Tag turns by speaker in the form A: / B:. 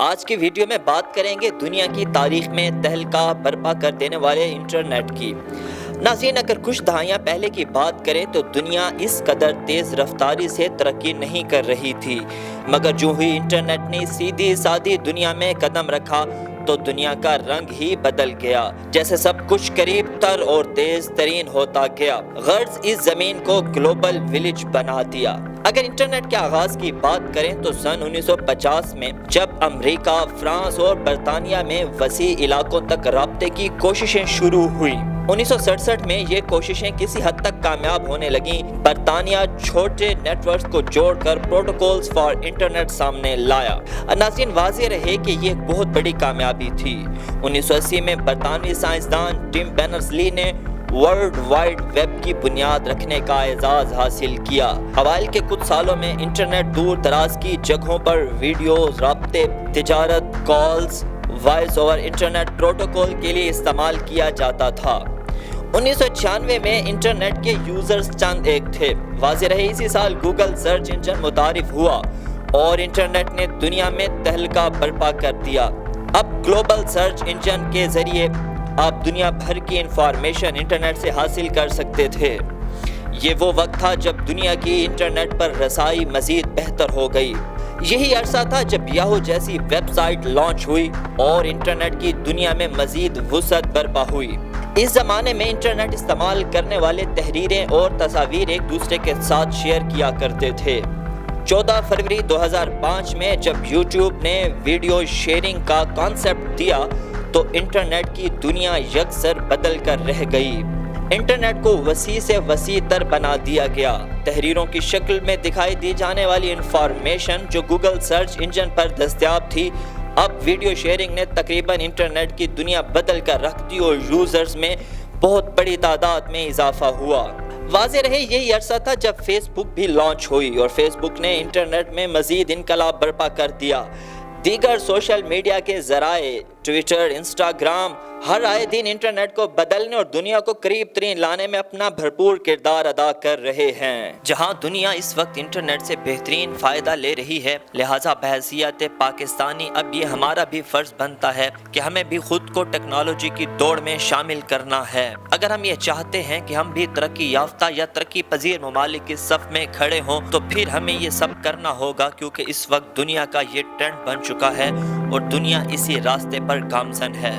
A: آج کی ویڈیو میں بات کریں گے دنیا کی تاریخ میں تہلکہ برپا کر دینے والے انٹرنیٹ کی۔ ناظرین، اگر کچھ دہائیاں پہلے کی بات کریں تو دنیا اس قدر تیز رفتاری سے ترقی نہیں کر رہی تھی، مگر جو ہی انٹرنیٹ نے سیدھی سادھی دنیا میں قدم رکھا تو دنیا کا رنگ ہی بدل گیا، جیسے سب کچھ قریب تر اور تیز ترین ہوتا گیا۔ غرض اس زمین کو گلوبل ولیج بنا دیا۔ اگر انٹرنیٹ کے آغاز کی بات کریں تو سن 1950 میں جب امریکہ، فرانس اور برطانیہ میں وسیع علاقوں تک رابطے کی کوششیں شروع ہوئی۔ 1967 میں یہ کوششیں کسی حد تک کامیاب ہونے لگیں۔ برطانیہ چھوٹے نیٹ ورکس کو جوڑ کر پروٹوکولز فار انٹرنیٹ سامنے لایا۔ ناظرین، واضح رہے کہ یہ ایک بہت بڑی کامیابی تھی۔ 1980 میں برطانوی سائنسدان ٹم بینرز-لی نے ورلڈ وائڈ ویب کی بنیاد رکھنے کا اعزاز حاصل کیا۔ اوائل کے کچھ سالوں میں انٹرنیٹ دور دراز کی جگہوں پر ویڈیوز، رابطے، تجارت، calls, voice over internet protocol کے لیے استعمال کیا جاتا تھا۔ 1996 میں انٹرنیٹ کے یوزرز چند ایک تھے۔ واضح رہے اسی سال گوگل سرچ انجن متعارف ہوا اور انٹرنیٹ نے دنیا میں تہلکہ برپا کر دیا۔ اب گلوبل سرچ انجن کے ذریعے آپ دنیا بھر کی انفارمیشن انٹرنیٹ سے حاصل کر سکتے تھے۔ یہ وہ وقت تھا جب دنیا کی انٹرنیٹ پر رسائی مزید بہتر ہو گئی۔ یہی عرصہ تھا جب یاہو جیسی ویب سائٹ لانچ ہوئی اور انٹرنیٹ کی دنیا میں مزید وسعت برپا ہوئی۔ اس زمانے میں انٹرنیٹ استعمال کرنے والے تحریریں اور تصاویر ایک دوسرے کے ساتھ شیئر کیا کرتے تھے۔ 14 فروری 2005 میں جب یوٹیوب نے ویڈیو شیئرنگ کا کانسیپٹ دیا تو انٹرنیٹ کی دنیا یکسر بدل کر رہ گئی۔ انٹرنیٹ کو وسیع سے وسیع تر بنا دیا گیا۔ تحریروں کی شکل میں دکھائی دی جانے والی انفارمیشن جو گوگل سرچ انجن پر دستیاب تھی، اب ویڈیو شیئرنگ نے تقریباً انٹرنیٹ کی دنیا بدل کر رکھ دی اور یوزرز میں بہت بڑی تعداد میں اضافہ ہوا۔ واضح رہے یہی عرصہ تھا جب فیس بک بھی لانچ ہوئی اور فیس بک نے انٹرنیٹ میں مزید انقلاب برپا کر دیا۔ دیگر سوشل میڈیا کے ذرائع ٹویٹر، انسٹاگرام ہر آئے دن انٹرنیٹ کو بدلنے اور دنیا کو قریب ترین لانے میں اپنا بھرپور کردار ادا کر رہے ہیں۔ جہاں دنیا اس وقت انٹرنیٹ سے بہترین فائدہ لے رہی ہے، لہٰذا بحیثیت پاکستانی اب یہ ہمارا بھی فرض بنتا ہے کہ ہمیں بھی خود کو ٹیکنالوجی کی دوڑ میں شامل کرنا ہے۔ اگر ہم یہ چاہتے ہیں کہ ہم بھی ترقی یافتہ یا ترقی پذیر ممالک کی صف میں کھڑے ہوں تو پھر ہمیں یہ سب کرنا ہوگا، کیونکہ اس وقت دنیا کا یہ ٹرینڈ بن چکا ہے اور دنیا اسی راستے پر گامزن ہے۔